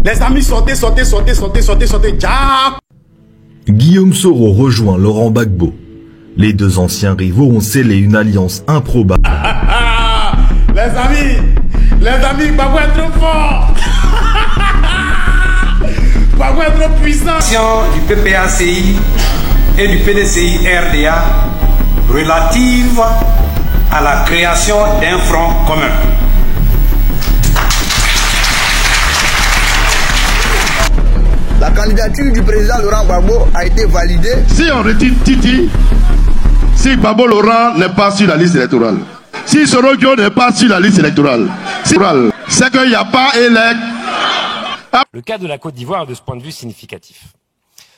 Les amis, sortez. Jack. Guillaume Soro rejoint Laurent Gbagbo. Les deux anciens rivaux ont scellé une alliance improbable. Les amis, Gbagbo est trop fort. Gbagbo est trop puissant. Du PPACI et du PDCI RDA relative à la création d'un front commun. La candidature du président Laurent Gbagbo a été validée. Si on retire Titi, si Gbagbo Laurent n'est pas sur la liste électorale, si Sorogio n'est pas sur la liste électorale, c'est qu'il n'y a pas élect. Le cas de la Côte d'Ivoire est de ce point de vue significatif.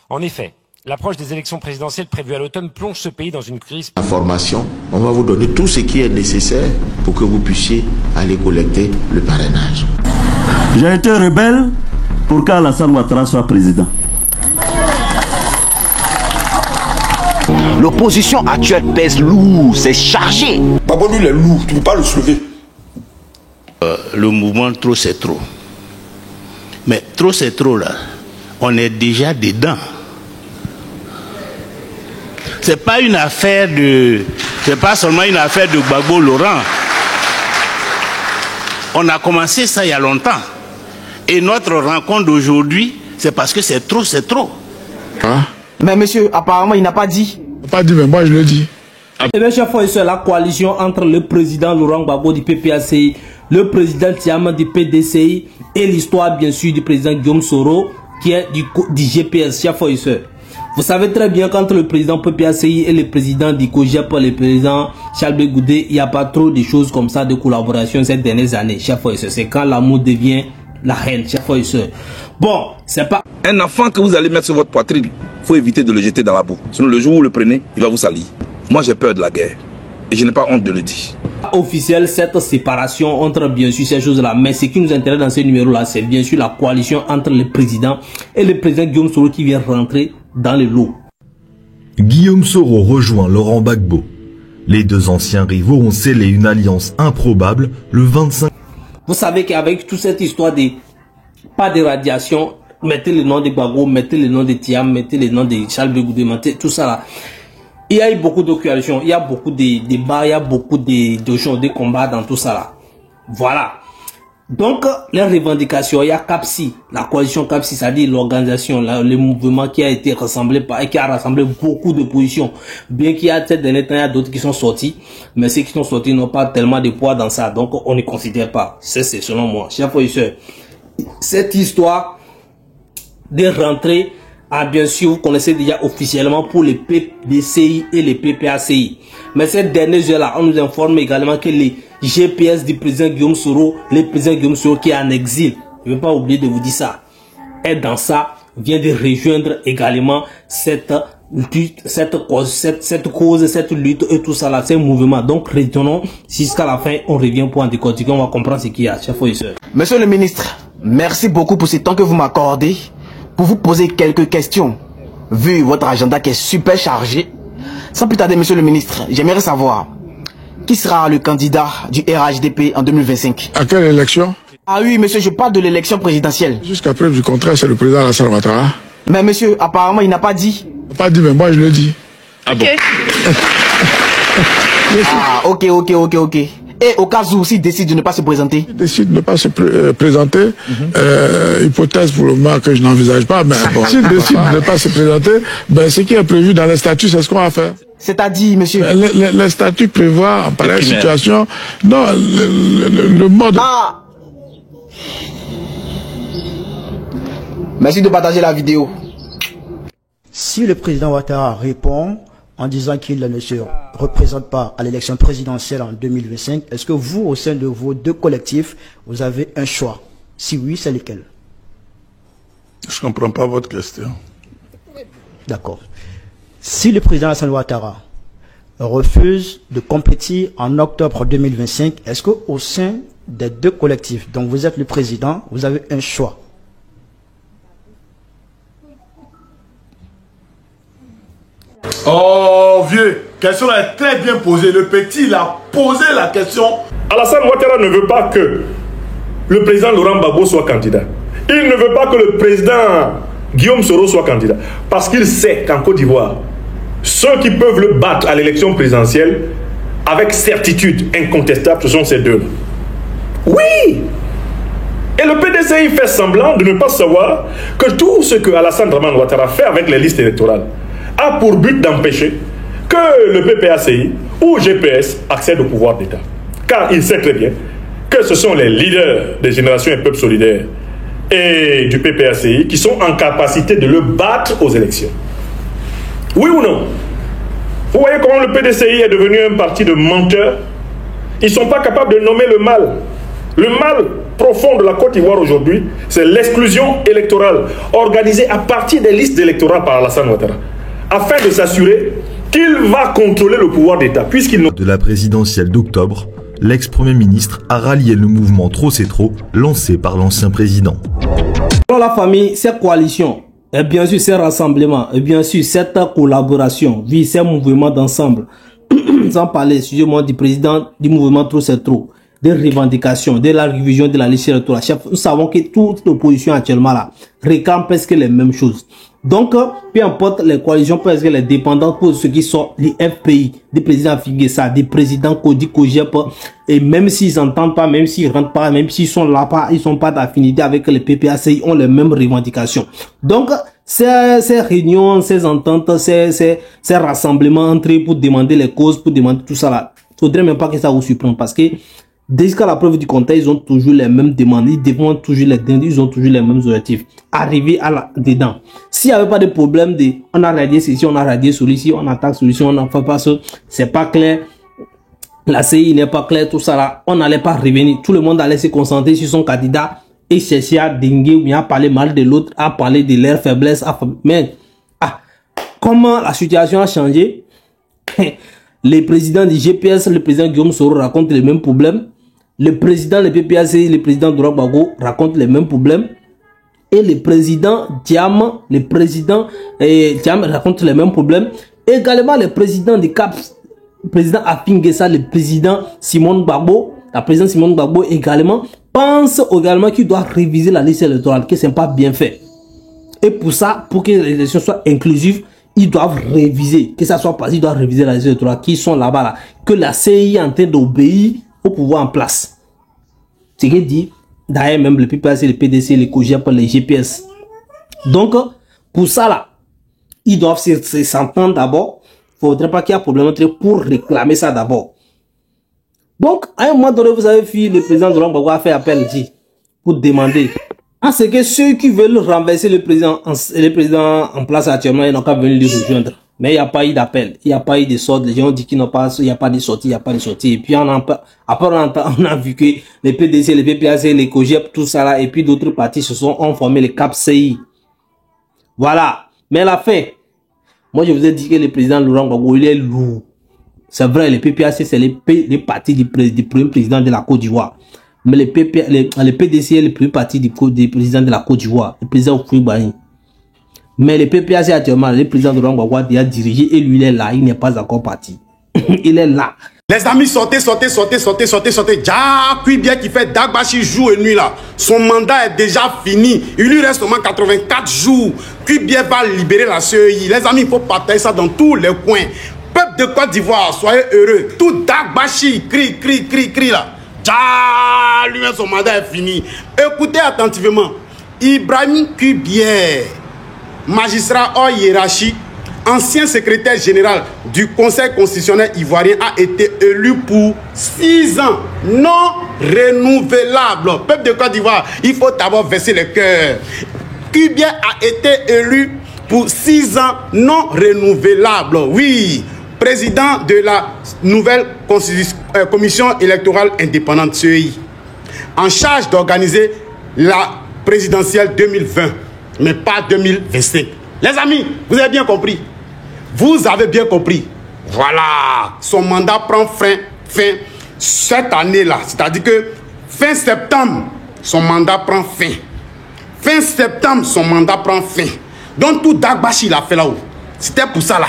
En effet, l'approche des élections présidentielles prévues à l'automne plonge ce pays dans une crise. Information, on va vous donner tout ce qui est nécessaire pour que vous puissiez aller collecter le parrainage. J'ai été rebelle pour qu'Alassane Ouattara soit président. L'opposition actuelle pèse lourd, c'est chargé. Gbagbo lui il est lourd, tu ne peux pas le soulever. Le mouvement trop c'est trop. Mais trop c'est trop là, on est déjà dedans. C'est pas une affaire de, c'est pas seulement une affaire de Gbagbo Laurent. On a commencé ça il y a longtemps. Et notre rencontre d'aujourd'hui, c'est parce que c'est trop, c'est trop. Hein? Mais monsieur, apparemment, il n'a pas dit. Il n'a pas dit, mais moi je le dis. Eh bien, chers frères et sœurs, la coalition entre le président Laurent Gbagbo du PPACI, le président Tiam du PDCI et l'histoire, bien sûr, du président Guillaume Soro, qui est du GPS, chers frères et sœurs. Vous savez très bien qu'entre le président PPACI et le président du COGEP, le président Charles Blé Goudé, il n'y a pas trop de choses comme ça de collaboration ces dernières années, chers frères et sœurs. C'est quand l'amour devient la haine, chers frères et sœurs. Bon, c'est pas... Un enfant que vous allez mettre sur votre poitrine, il faut éviter de le jeter dans la boue. Sinon le jour où vous le prenez, il va vous salir. Moi j'ai peur de la guerre. Et je n'ai pas honte de le dire. Officiel cette séparation entre bien sûr ces choses là, mais ce qui nous intéresse dans ce numéro là, c'est bien sûr la coalition entre le président et le président Guillaume Soro qui vient rentrer dans le lot. Guillaume Soro rejoint Laurent Gbagbo. Les deux anciens rivaux ont scellé une alliance improbable le 25. Vous savez qu'avec toute cette histoire de pas de radiation, mettez le nom de Gbagbo, mettez le nom de Tiam, mettez le nom de Charles Blé Goudé, mettez tout ça là. Il y a eu beaucoup d'occasions, il y a beaucoup de débats, il y a beaucoup de choses, de combats dans tout ça là. Voilà. Donc, les revendications, il y a CAPSI, la coalition CAPSI, c'est-à-dire l'organisation, le mouvement qui a été rassemblé et qui a rassemblé beaucoup de positions. Bien qu'il y a cette dernière temps, il y a d'autres qui sont sortis, mais ceux qui sont sortis n'ont pas tellement de poids dans ça, donc on ne considère pas. C'est selon moi. Chers frères et sœurs, cette histoire de rentrer, bien sûr, vous connaissez déjà officiellement pour les PDCI et les PPACI. Mais cette dernière heure-là, on nous informe également que les GPS du président Guillaume Soro, le président Guillaume Soro qui est en exil, je ne vais pas oublier de vous dire ça, et dans ça, vient de rejoindre également cette lutte, cette cause, cette lutte et tout ça là, ces mouvements. Donc, retenons jusqu'à la fin, on revient pour en décortiquer, on va comprendre ce qu'il y a, chers frères et sœurs. Monsieur le ministre, merci beaucoup pour ce temps que vous m'accordez pour vous poser quelques questions. Vu votre agenda qui est super chargé, sans plus tarder, monsieur le ministre, j'aimerais savoir qui sera le candidat du RHDP en 2025. À quelle élection? Ah oui, monsieur, je parle de l'élection présidentielle. Jusqu'à preuve du contraire, c'est le président Alassane Ouattara. Mais monsieur, apparemment, il n'a pas dit. Il n'a pas dit, mais moi je le dis. Ah bon? Ah, ok. Et au cas où s'il décide de ne pas se présenter? Il décide de ne pas se présenter, hypothèse pour le moment que je n'envisage pas, mais bon, s'il décide de ne pas se présenter, ben, ce qui est prévu dans les statuts, c'est ce qu'on va faire. C'est-à-dire, monsieur? Les statuts prévoient en pareille situation, non, le mode... Ah! Merci de partager la vidéo. Si le président Ouattara répond en disant qu'il ne se représente pas à l'élection présidentielle en 2025, est-ce que vous, au sein de vos deux collectifs, vous avez un choix? Si oui, c'est lequel? Je ne comprends pas votre question. D'accord. Si le président Alassane Ouattara refuse de compétir en octobre 2025, est-ce qu'au sein des deux collectifs, dont vous êtes le président, vous avez un choix? Oh vieux, question est très bien posée. Le petit il a posé la question. Alassane Ouattara ne veut pas que le président Laurent Gbagbo soit candidat. Il ne veut pas que le président Guillaume Soro soit candidat. Parce qu'il sait qu'en Côte d'Ivoire, ceux qui peuvent le battre à l'élection présidentielle, avec certitude incontestable, ce sont ces deux. Oui! Et le PDCI fait semblant de ne pas savoir que tout ce que Alassane Dramane Ouattara fait avec les listes électorales a pour but d'empêcher que le PPACI ou GPS accède au pouvoir d'État. Car il sait très bien que ce sont les leaders des Générations et Peuples Solidaires et du PPACI qui sont en capacité de le battre aux élections. Oui ou non? Vous voyez comment le PDCI est devenu un parti de menteurs? Ils ne sont pas capables de nommer le mal. Le mal profond de la Côte d'Ivoire aujourd'hui, c'est l'exclusion électorale organisée à partir des listes électorales par Alassane Ouattara, afin de s'assurer qu'il va contrôler le pouvoir d'État, puisqu'il de la présidentielle d'octobre, l'ex-premier ministre a rallié le mouvement Trop c'est trop, lancé par l'ancien président. Dans la famille, cette coalition, et bien sûr ces rassemblements, et bien sûr cette collaboration, vit ces mouvements d'ensemble, sans parler, excusez-moi, du président du mouvement Trop c'est trop, des revendications, de la révision de la liste électorale. Nous savons que toute l'opposition actuellement là réclame presque les mêmes choses. Donc, peu importe les coalitions, presque les dépendants pour ceux qui sont les FPI, des présidents Figuessa, des présidents Kodi Kojep, et même s'ils n'entendent pas, même s'ils rentrent pas, même s'ils sont là pas, ils sont pas d'affinité avec les PPACI, ont les mêmes revendications. Donc, ces réunions, ces ententes, ces rassemblements entre eux pour demander les causes, pour demander tout ça là, faudrait même pas que ça vous surprenne parce que jusqu'à la preuve du contraire, ils ont toujours les mêmes demandes, ils demandent toujours ils ont toujours les mêmes objectifs. Arriver à là dedans. S'il n'y avait pas de problème de, on a radié ceci, on a radié celui-ci, on attaque celui-ci, on n'en fait pas ça, c'est pas clair, la CI n'est pas claire, tout ça là, on n'allait pas revenir. Tout le monde allait se concentrer sur son candidat et chercher à dinguer ou bien à parler mal de l'autre, à parler de leur faiblesse. Mais, comment la situation a changé? Les présidents du GPS, le président Guillaume Soro racontent les mêmes problèmes. Le président du PPACI, le président Laurent Gbagbo racontent les mêmes problèmes. Et le président Diam, raconte les mêmes problèmes. Également, le président du CAPS, le président Afingessa, le président Simone Gbagbo, la présidente Simone Gbagbo également, pense également qu'il doit réviser la liste électorale, que ce n'est pas bien fait. Et pour ça, pour que les élections soient inclusives, ils doivent réviser, que ça soit pas, ils doivent réviser la liste électorale, qui sont là-bas, là, que la CI est en train d'obéir au pouvoir en place. C'est ce qu'il dit. D'ailleurs, même le PPAC, le PDC, les COGEP, les GPS. Donc, pour ça, là, ils doivent s'entendre d'abord. Il ne faudrait pas qu'il y ait un problème pour réclamer ça d'abord. Donc, à un moment donné, vous avez vu, le président Laurent Gbagbo a fait appel ici pour demander. C'est que ceux qui veulent renverser le président en place actuellement, ils n'ont qu'à venir le rejoindre. Mais il n'y a pas eu d'appel, il n'y a pas eu de sorte. Les gens ont dit qu'il n'y a pas de sortie, il n'y a pas de sortie. Et puis après on a vu que les PDC, les PPAC, les COGEP, tout ça là, et puis d'autres partis ont formé les CAPCI. Voilà. Mais à la fin, moi je vous ai dit que le président Laurent Gbagbo, il est lourd. C'est vrai, les PPAC, c'est les partis du premier président de la Côte d'Ivoire. Mais les PDC, est le premier parti du président de la Côte d'Ivoire, le président Oufouibani. Mais le PPAC actuellement, le président de Laurent Gbagbo a dirigé et lui il est là, il n'est pas encore parti. Il est là. Les amis, sortez. Ja Kuibia qui fait Dagbashi jour et nuit là. Son mandat est déjà fini. Il lui reste seulement 84 jours. Kuibia va libérer la CEI. Les amis, il faut partager ça dans tous les coins. Peuple de Côte d'Ivoire, soyez heureux. Tout Dagbashi, crie là. Ja, lui-même son mandat est fini. Écoutez attentivement. Ibrahim Kuibia, magistrat hors hiérarchie, ancien secrétaire général du Conseil constitutionnel ivoirien, a été élu pour 6 ans non renouvelables. Peuple de Côte d'Ivoire, il faut d'abord verser le cœur. Kuibia a été élu pour 6 ans non renouvelables. Oui, président de la nouvelle commission électorale indépendante CEI, en charge d'organiser la présidentielle 2020. Mais pas 2025. Les amis, vous avez bien compris. Vous avez bien compris. Voilà. Son mandat prend fin cette année-là. C'est-à-dire que fin septembre, son mandat prend fin. Fin septembre, son mandat prend fin. Donc tout Dagbashi il a fait là-haut. C'était pour ça là.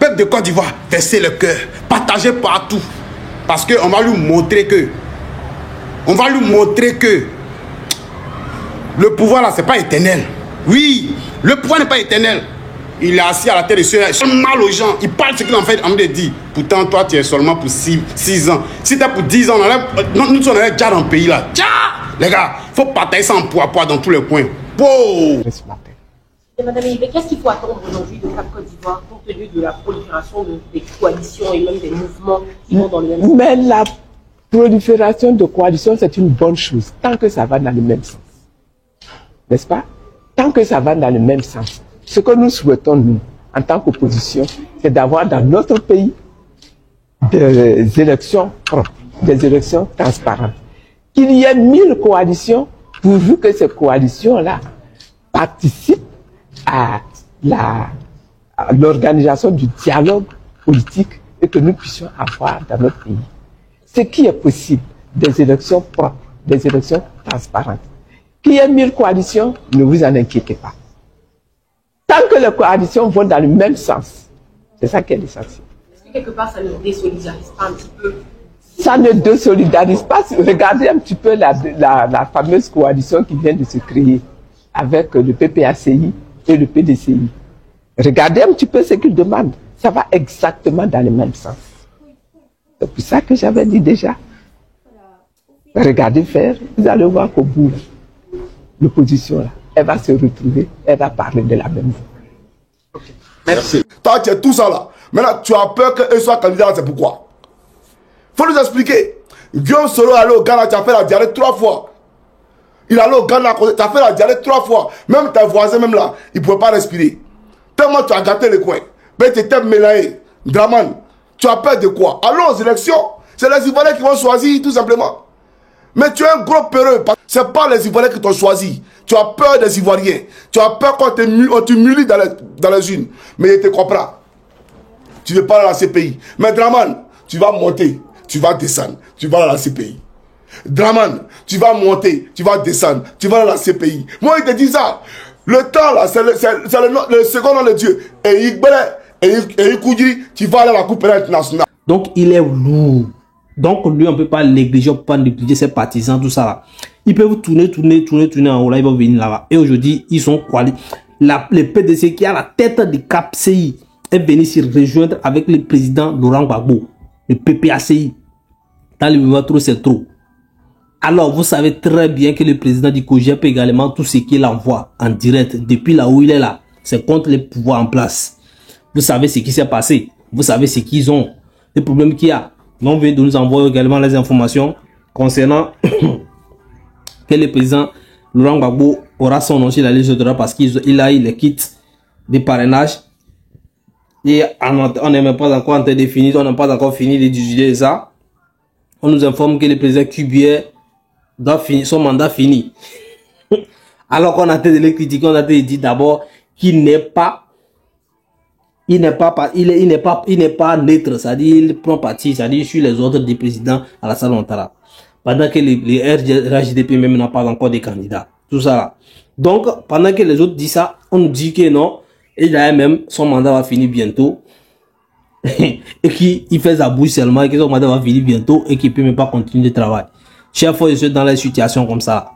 Peuple de Côte d'Ivoire, versez le cœur. Partagez partout. Parce qu'on va lui montrer que Le pouvoir là, c'est pas éternel. Oui, le pouvoir n'est pas éternel. Il est assis à la tête des cieux, il fait mal aux gens, il parle ce qu'il en fait, on me dit. Pourtant, toi, tu es seulement pour 6 ans. Si tu es pour 10 ans, nous sommes déjà dans le pays là. Tiens, les gars, il faut partager ça en poids dans tous les coins. Wow. Et Madame Ibe, qu'est-ce qu'il faut attendre aujourd'hui de Cap Côte d'Ivoire compte tenu de la prolifération des coalitions et même des mouvements qui vont dans le même sens? Mais la prolifération de coalitions, c'est une bonne chose, tant que ça va dans le même sens. N'est-ce pas? Tant que ça va dans le même sens. Ce que nous souhaitons, nous, en tant qu'opposition, c'est d'avoir dans notre pays des élections propres, des élections transparentes. Qu'il y ait 1000 coalitions, pourvu que ces coalitions-là participent à l'organisation du dialogue politique et que nous puissions avoir dans notre pays. Ce qui est possible, des élections propres, des élections transparentes. Qu'il y ait 1000 coalitions, ne vous en inquiétez pas. Tant que les coalitions vont dans le même sens, c'est ça qui est l'essentiel. Est-ce que quelque part ça ne désolidarise pas un petit peu? Ça ne désolidarise pas. Regardez un petit peu la fameuse coalition qui vient de se créer avec le PPACI et le PDCI. Regardez un petit peu ce qu'ils demandent. Ça va exactement dans le même sens. C'est pour ça que j'avais dit déjà. Regardez faire, vous allez voir qu'au bout, l'opposition là, elle va se retrouver, elle va parler de la même voix. Okay. Merci. Toi, tu es tout ça là. Maintenant, tu as peur qu'elle soit candidat, c'est pourquoi? Faut nous expliquer. Guillaume Soro est allé au Ghana, tu as fait la diarrhée 3 fois. Il est allé au Ghana, tu as fait la diarrhée 3 fois. Même tes voisins, même là, ils ne pouvaient pas respirer. Tellement tu as gâté les coins. Mais tu étais mélangé. Draman, tu as peur de quoi? Allons aux élections. C'est les Ivoiriens qui vont choisir, tout simplement. Mais tu es un gros peureux. Ce n'est pas les Ivoiriens qui t'ont choisi. Tu as peur des Ivoiriens. Tu as peur quand tu mulis dans les unes. Mais je te comprends. Tu ne veux pas aller à la CPI. Mais Draman, tu vas monter. Tu vas descendre. Tu vas à la CPI. Draman, tu vas monter. Tu vas descendre. Tu vas à la CPI. Moi, il te dit ça. Le temps, là, c'est le second nom de Dieu. Et il Koudji, tu vas aller à la Coupe internationale. Donc, il est lourd. Donc, lui, on ne peut pas négliger, on ne peut pas négliger ses partisans, tout ça là. Ils peuvent tourner en haut là, ils vont venir là-bas. Et aujourd'hui, ils sont qualifiés. Le PDC qui a la tête de CAPCI est venu se rejoindre avec le président Laurent Gbagbo, le PPACI. Dans le mouvement trop, c'est trop. Alors, vous savez très bien que le président du COGEP également, tout ce qu'il envoie en direct, depuis là où il est là, c'est contre les pouvoirs en place. Vous savez ce qui s'est passé. Vous savez ce qu'ils ont. Les problèmes qu'il y a. On vient de nous envoyer également les informations concernant que le président Laurent Gbagbo aura son nom sur la liste de parce qu'il a eu les kits de parrainage. Et on n'est même pas encore en train de finir, on n'a pas encore fini de juger ça. On nous informe que le président Cubier doit finir, son mandat fini. Alors qu'on a été de les critiquer, on a été dit d'abord qu'il n'est pas il n'est pas neutre, c'est-à-dire il prend parti, c'est-à-dire sur les ordres du président Alassane Ouattara. Pendant que les RHDP même n'a pas encore de candidats. Tout ça là. Donc, pendant que les autres disent ça, on nous dit que non, et d'ailleurs même, son mandat va finir bientôt. Et qu'il fait sa bouche seulement, et que son mandat va finir bientôt, et qu'il ne peut même pas continuer de travailler. Chers frères et sœurs, dans les situations comme ça,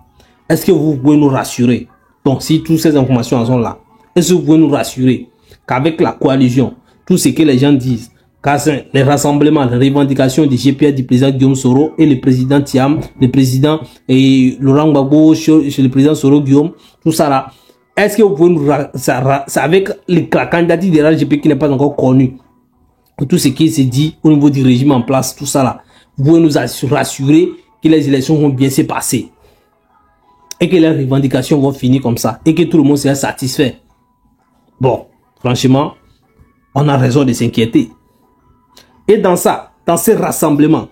est-ce que vous pouvez nous rassurer? Donc, si toutes ces informations sont là, est-ce que vous pouvez nous rassurer qu'avec la coalition, tout ce que les gens disent, les rassemblements, les revendications du GPR du président Guillaume Soro et le président Thiam, le président et Laurent Gbagbo, chez le président Soro Guillaume, tout ça là, est-ce que vous pouvez nous avec la candidature de l'RGP qui n'est pas encore connue, tout ce qui se dit au niveau du régime en place, tout ça là, vous pouvez nous rassurer que les élections vont bien se passer et que les revendications vont finir comme ça et que tout le monde sera satisfait. Bon, franchement, on a raison de s'inquiéter. Et dans ces rassemblements,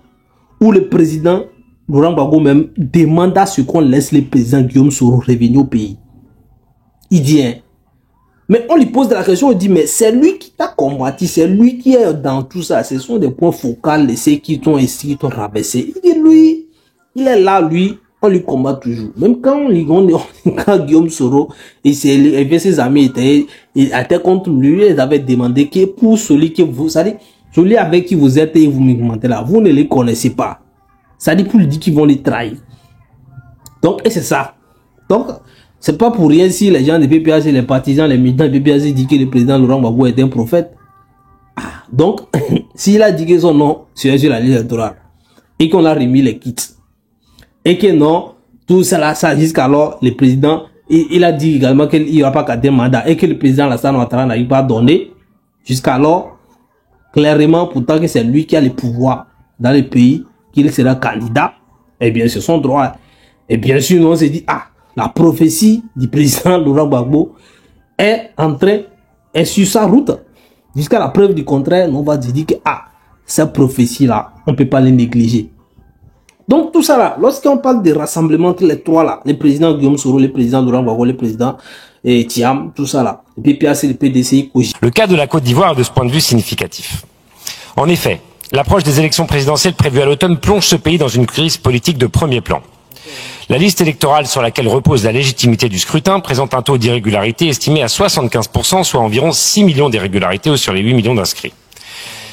où le président Laurent Gbagbo même demande à ce qu'on laisse le président Guillaume Soro revenir au pays. Il dit, hein, mais on lui pose la question, il dit, mais c'est lui qui t'a combattu, c'est lui qui est dans tout ça, ce sont des points focaux, ceux qui t'ont ici, qui t'ont rabaissé. Il dit, lui, il est là, lui, on lui combat toujours. Même quand Guillaume Soro et ses amis étaient contre lui, ils avaient demandé que pour celui que vous, c'est-à-dire, celui avec qui vous êtes et vous m'augmentez là, vous ne les connaissez pas. Ça dit pour lui dire qu'ils vont les trahir. Donc, et c'est ça. Donc, C'est pas pour rien si les gens de PPAC, les partisans, les militants de PPAC disent que le président Laurent Gbagbo est un prophète. Donc, s'il a dit que son nom serait sur la liste électorale et qu'on a remis les kits et que non, tout cela, ça jusqu'alors, le président, il a dit également qu'il n'y aura pas qu'à deux mandats et que le président Alassane Ouattara n'arrive pas à donner jusqu'alors, clairement, pourtant que c'est lui qui a le pouvoir dans le pays, qu'il sera candidat, eh bien, c'est son droit. Et bien sûr, nous on s'est dit, la prophétie du président Laurent Gbagbo est sur sa route. Jusqu'à la preuve du contraire, on va dire que cette prophétie-là, on ne peut pas les négliger. Donc tout ça là, lorsqu'on parle des rassemblements entre les trois là, le président Guillaume Soro, le président Laurent Gbagbo, le président Thiam, tout ça là, le PPAC, le PDCI, le cas de la Côte d'Ivoire est de ce point de vue significatif. En effet, l'approche des élections présidentielles prévues à l'automne plonge ce pays dans une crise politique de premier plan. La liste électorale sur laquelle repose la légitimité du scrutin présente un taux d'irrégularité estimé à 75%, soit environ 6 millions d'irrégularités sur les 8 millions d'inscrits.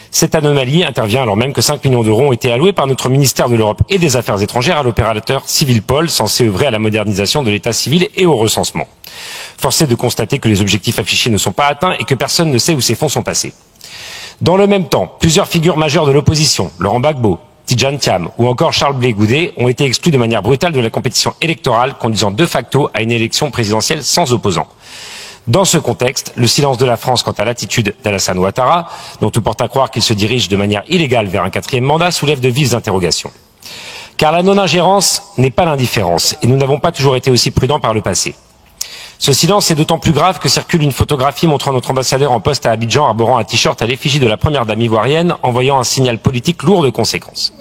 Cette anomalie intervient alors même que 5 millions d'euros ont été alloués par notre ministère de l'Europe et des Affaires étrangères à l'opérateur Civilpol, censé œuvrer à la modernisation de l'état civil et au recensement. Force est de constater que les objectifs affichés ne sont pas atteints et que personne ne sait où ces fonds sont passés. Dans le même temps, plusieurs figures majeures de l'opposition, Laurent Gbagbo, Tidjane Thiam ou encore Charles Blé Goudé ont été exclus de manière brutale de la compétition électorale, conduisant de facto à une élection présidentielle sans opposant. Dans ce contexte, le silence de la France quant à l'attitude d'Alassane Ouattara, dont tout porte à croire qu'il se dirige de manière illégale vers un 4e mandat, soulève de vives interrogations. Car la non-ingérence n'est pas l'indifférence, et nous n'avons pas toujours été aussi prudents par le passé. Ce silence est d'autant plus grave que circule une photographie montrant notre ambassadeur en poste à Abidjan arborant un t-shirt à l'effigie de la première dame ivoirienne, envoyant un signal politique lourd de conséquences.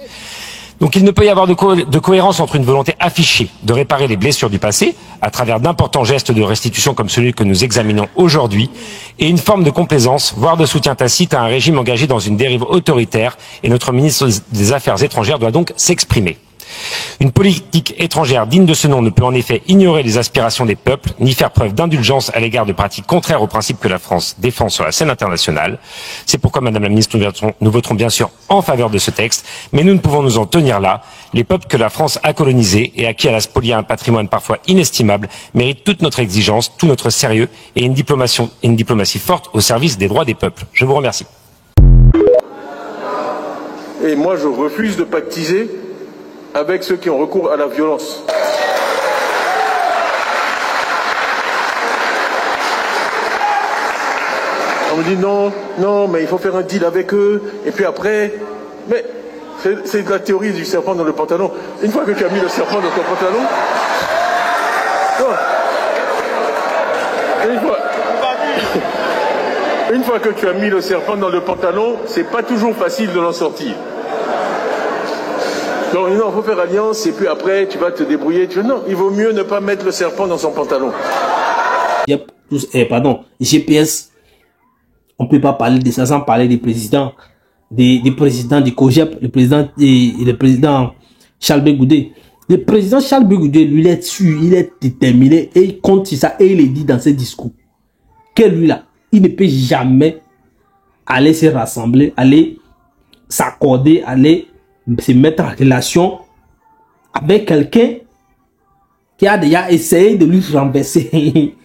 Donc il ne peut y avoir de cohérence entre une volonté affichée de réparer les blessures du passé, à travers d'importants gestes de restitution comme celui que nous examinons aujourd'hui, et une forme de complaisance, voire de soutien tacite à un régime engagé dans une dérive autoritaire, et notre ministre des Affaires étrangères doit donc s'exprimer. Une politique étrangère digne de ce nom ne peut en effet ignorer les aspirations des peuples, ni faire preuve d'indulgence à l'égard de pratiques contraires aux principes que la France défend sur la scène internationale. C'est pourquoi, Madame la Ministre, nous voterons bien sûr en faveur de ce texte, mais nous ne pouvons nous en tenir là. Les peuples que la France a colonisés et à qui elle a spolié un patrimoine parfois inestimable méritent toute notre exigence, tout notre sérieux et une diplomatie forte au service des droits des peuples. Je vous remercie. Et moi, je refuse de pactiser avec ceux qui ont recours à la violence. On me dit non, mais il faut faire un deal avec eux, et puis après... Mais c'est la théorie du serpent dans le pantalon. Une fois que tu as mis le serpent dans ton pantalon... Une fois que tu as mis le serpent dans le pantalon, c'est pas toujours facile de l'en sortir. Donc non, il faut faire alliance et puis après tu vas te débrouiller. Non, il vaut mieux ne pas mettre le serpent dans son pantalon. Pardon, GPS, on ne peut pas parler de ça sans parler des présidents, des présidents du COGEP, le président Charles Blé Goudé. Le président Charles Blé Goudé, lui, il est sûr, il est déterminé et il compte sur ça et il le dit dans ses discours. Que lui là, il ne peut jamais aller se rassembler, aller s'accorder, aller se mettre en relation avec quelqu'un qui a déjà essayé de lui renverser,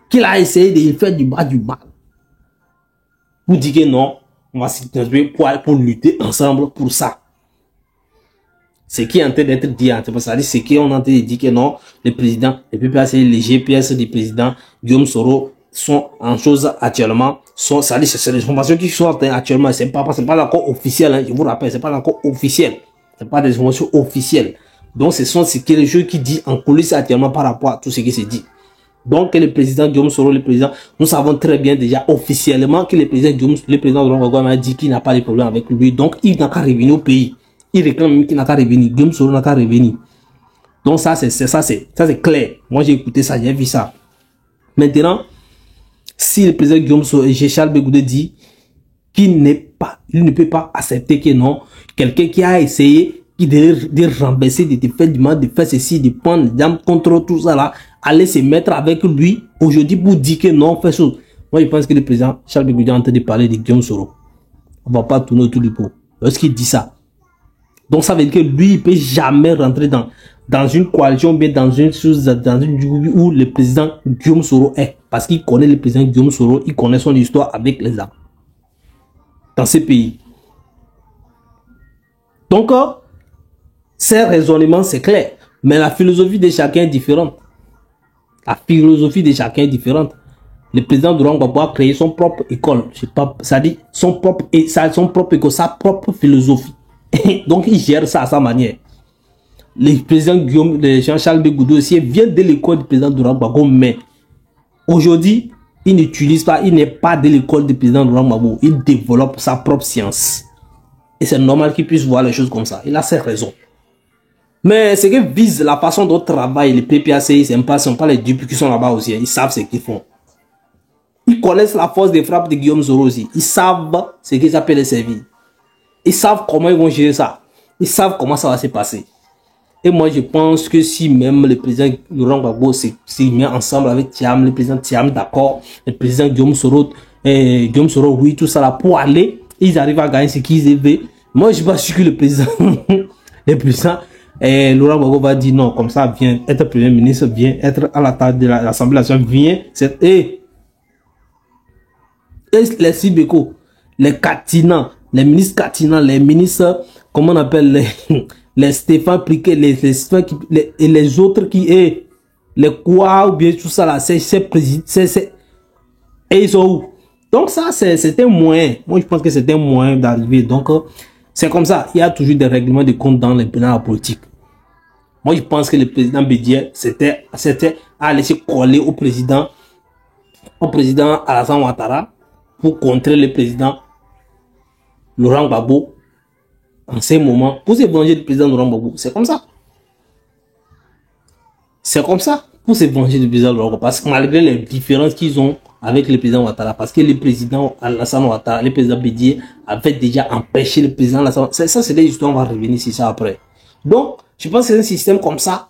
qu'il a essayé de lui faire du mal. Vous dites que non, on va s'intervenir pour lutter ensemble pour ça. Ce qui est en train d'être dit, c'est qu'on est en train de dire que non, le président, le PPAC, les GPS du président Guillaume Soro sont en chose actuellement, c'est les informations qui sortent actuellement, c'est pas encore officiel, hein, je vous rappelle, c'est pas encore officiel, c'est pas des informations officielles. Donc ce sont les choses qui disent en coulisses actuellement par rapport à tout ce qui se dit. Donc le président Guillaume Soro, le président, nous savons très bien déjà officiellement que le président Laurent Gbagbo a dit qu'il n'a pas de problème avec lui, donc il n'a qu'à revenir au pays. Il réclame même qu'il n'a qu'à revenir, Guillaume Soro n'a qu'à revenir. Donc ça c'est clair. Moi j'ai écouté ça, j'ai vu ça. Maintenant, si le président Guillaume Soro et Charles Blé Goudé dit qu'il ne peut pas accepter que non, quelqu'un qui a essayé de renverser, de faire du mal, de faire ceci, de prendre des armes contre tout ça là, aller se mettre avec lui aujourd'hui pour dire que non, fait chose. Moi je pense que le président Charles Blé Goudé est en train de parler de Guillaume Soro. On va pas tourner autour du pot lorsqu'il dit ça. Donc ça veut dire que lui, il peut jamais rentrer dans dans une coalition, bien dans une chose, dans une où le président Guillaume Soro est. Parce qu'il connaît le président Guillaume Soro, il connaît son histoire avec les armes. Dans ces pays. Donc, ces raisonnements, c'est clair. Mais la philosophie de chacun est différente. La philosophie de chacun est différente. Le président Laurent Gbagbo a créé son propre école. Je sais pas, ça dit son propre école, sa propre philosophie. Donc, il gère ça à sa manière. Le président Guillaume, Jean-Charles Bégoudou aussi vient de l'école du président Laurent Gbagbo, mais aujourd'hui, il n'utilise pas, il n'est pas de l'école du président Laurent Gbagbo. Il développe sa propre science. Et c'est normal qu'il puisse voir les choses comme ça. Il a ses raisons. Mais ce qui vise la façon dont travaillent les PPACI, ce ne sont pas les dupes qui sont là-bas aussi. Ils savent ce qu'ils font. Ils connaissent la force des frappes de Guillaume Soro aussi. Ils savent ce qu'ils appellent les services. Ils savent comment ils vont gérer ça. Ils savent comment ça va se passer. Et moi, je pense que si même le président Laurent Gbagbo s'est mis ensemble avec Thiam, le président Thiam, d'accord, le président Guillaume Soro, oui, tout ça là, pour aller, ils arrivent à gagner ce qu'ils veulent. Moi, je ne suis pas sûr que le président, Laurent Gbagbo va dire non, comme ça, viens être premier ministre, viens être à la table de l'Assemblée nationale, viens, les Sibeko, les Katina, les ministres Katina, les ministres, comment on appelle, les Stéphane Pliquet, et les autres qui est, les quoi, ou bien tout ça là, et ils sont où? Donc ça, c'est un moyen. Moi, je pense que c'est un moyen d'arriver. Donc, c'est comme ça. Il y a toujours des règlements de compte dans la politique. Moi, je pense que le président Bédier, c'était à laisser coller au président Alassane Ouattara pour contrer le président Laurent Gbagbo en ces moments, pour se venger du président Laurent Gbagbo. C'est comme ça. C'est comme ça, pour se venger du président Laurent Gbagbo. Parce que malgré les différences qu'ils ont avec le président Ouattara, parce que le président Alassane Ouattara, le président Bédier avait déjà empêché le président Alassane. Ça, c'est des histoires, on va revenir sur ça après. Donc, je pense que c'est un système comme ça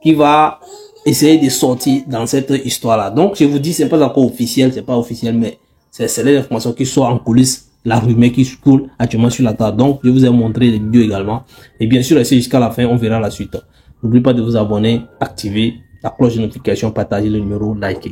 qui va essayer de sortir dans cette histoire-là. Donc, je vous dis, c'est pas encore officiel, c'est pas officiel, mais c'est les informations qui sont en coulisses, la rumeur qui coule actuellement sur la table. Donc, je vous ai montré les vidéos également. Et bien sûr, restez jusqu'à la fin, on verra la suite. N'oubliez pas de vous abonner, activer la cloche de notification, partager le numéro, liker.